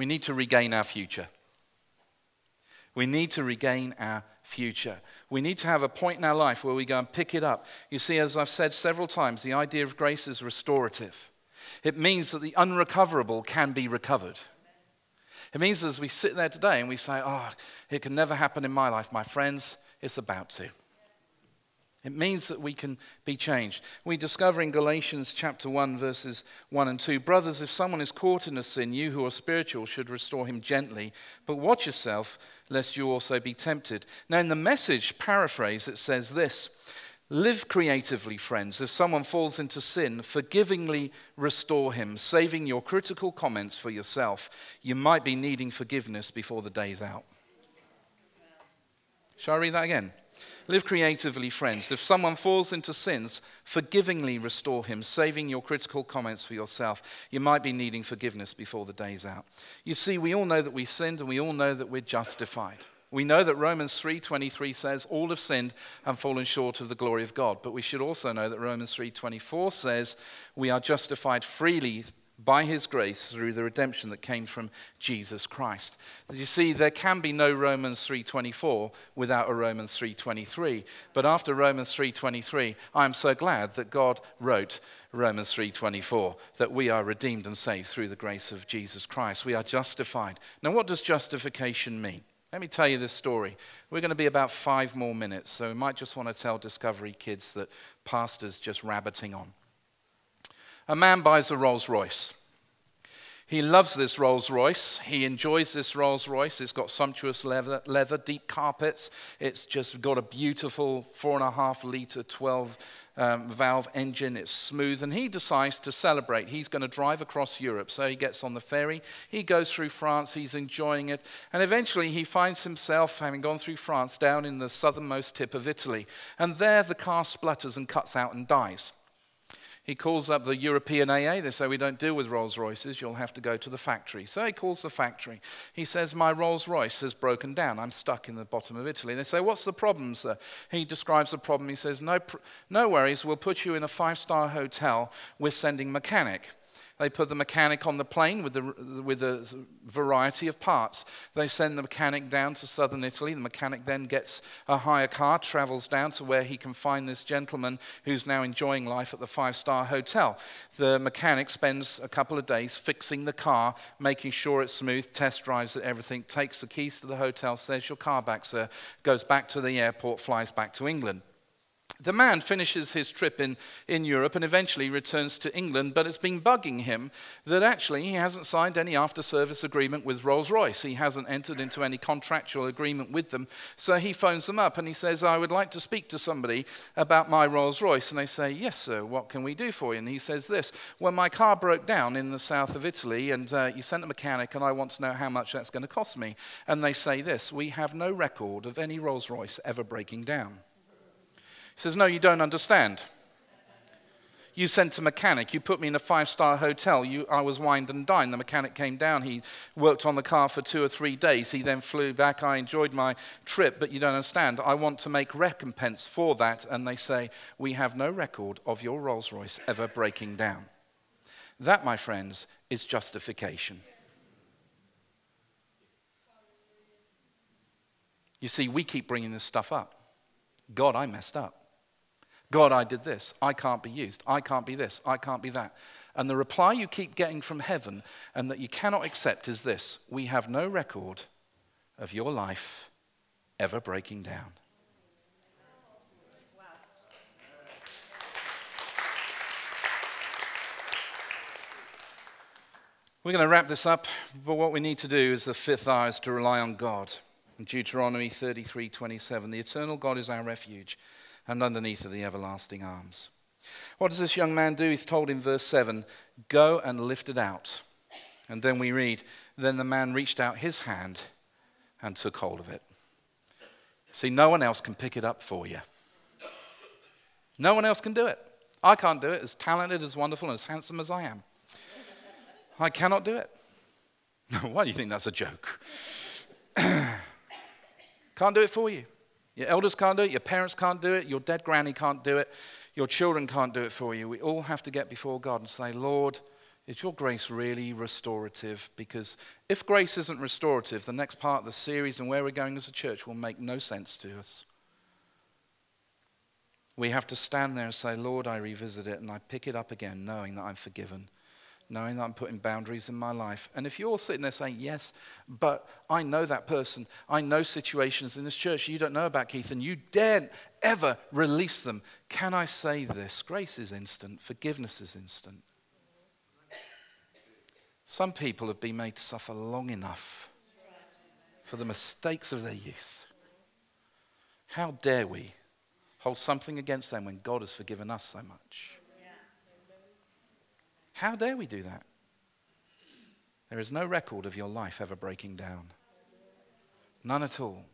We need to regain our future. We need to regain our future. We need to have a point in our life where we go and pick it up. You see, as I've said several times, the idea of grace is restorative. It means that the unrecoverable can be recovered. It means that as we sit there today and we say, oh, it can never happen in my life, my friends, it's about to. It means that we can be changed. We discover in Galatians chapter 1, verses 1 and 2, brothers, if someone is caught in a sin, you who are spiritual should restore him gently, but watch yourself, lest you also be tempted. Now in the Message paraphrase, it says this, live creatively, friends. If someone falls into sin, forgivingly restore him, saving your critical comments for yourself. You might be needing forgiveness before the day's out. Shall I read that again? Live creatively, friends. If someone falls into sins, forgivingly restore him, saving your critical comments for yourself. You might be needing forgiveness before the day's out. You see, we all know that we sinned and we all know that we're justified. We know that Romans 3:23 says, all have sinned and fallen short of the glory of God. But we should also know that Romans 3:24 says, we are justified freely by his grace through the redemption that came from Jesus Christ. You see, there can be no Romans 3:24 without a Romans 3:23. But after Romans 3:23, I am so glad that God wrote Romans 3:24, that we are redeemed and saved through the grace of Jesus Christ. We are justified. Now, what does justification mean? Let me tell you this story. We're going to be about 5 more minutes, so we might just want to tell Discovery kids that Pastor's just rabbiting on. A man buys a Rolls Royce. He loves this Rolls Royce. He enjoys this Rolls Royce. It's got sumptuous leather, deep carpets. It's just got a beautiful 4.5-litre 12-valve engine. It's smooth. And he decides to celebrate. He's going to drive across Europe. So he gets on the ferry. He goes through France. He's enjoying it. And eventually he finds himself, having gone through France, down in the southernmost tip of Italy. And there the car splutters and cuts out and dies. He calls up the European AA. They say, we don't deal with Rolls Royces. You'll have to go to the factory. So he calls the factory. He says, my Rolls Royce has broken down. I'm stuck in the bottom of Italy. They say, what's the problem, sir? He describes the problem. He says, no worries. We'll put you in a 5-star hotel. We're sending mechanic. They put the mechanic on the plane with a variety of parts. They send the mechanic down to southern Italy. The mechanic then gets a hire car, travels down to where he can find this gentleman who's now enjoying life at the 5-star hotel. The mechanic spends a couple of days fixing the car, making sure it's smooth, test drives it, everything, takes the keys to the hotel, says, your car back, sir, goes back to the airport, flies back to England. The man finishes his trip in Europe and eventually returns to England, but it's been bugging him that actually he hasn't signed any after-service agreement with Rolls-Royce. He hasn't entered into any contractual agreement with them. So he phones them up and he says, I would like to speak to somebody about my Rolls-Royce. And they say, yes, sir, what can we do for you? And he says this, well, my car broke down in the south of Italy and you sent a mechanic and I want to know how much that's going to cost me. And they say this, we have no record of any Rolls-Royce ever breaking down. He says, no, you don't understand. You sent a mechanic. You put me in a 5-star hotel. I was wined and dined. The mechanic came down. He worked on the car for 2 or 3 days. He then flew back. I enjoyed my trip, but you don't understand. I want to make recompense for that. And they say, we have no record of your Rolls Royce ever breaking down. That, my friends, is justification. You see, we keep bringing this stuff up. God, I messed up. God, I did this. I can't be used. I can't be this. I can't be that. And the reply you keep getting from heaven and that you cannot accept is this. We have no record of your life ever breaking down. We're going to wrap this up, but what we need to do is the 5th hour is to rely on God. In Deuteronomy 33:27, the eternal God is our refuge, and underneath are the everlasting arms. What does this young man do? He's told in verse 7, go and lift it out. And then we read, then the man reached out his hand and took hold of it. See, no one else can pick it up for you. No one else can do it. I can't do it, as talented, as wonderful, and as handsome as I am. I cannot do it. Why do you think that's a joke? Can't do it for you. Your elders can't do it. Your parents can't do it. Your dead granny can't do it. Your children can't do it for you. We all have to get before God and say, Lord, Is your grace really restorative? Because if grace isn't restorative, the next part of the series and where we're going as a church will make no sense to us. We have to stand there and say, Lord, I revisit it and I pick it up again, knowing that I'm forgiven, knowing that I'm putting boundaries in my life. And if you're sitting there saying, yes, but I know that person, I know situations in this church you don't know about, Keith, and you daren't ever release them, can I say this? Grace is instant, forgiveness is instant. Some people have been made to suffer long enough for the mistakes of their youth. How dare we hold something against them when God has forgiven us so much? How dare we do that? There is no record of your life ever breaking down. None at all.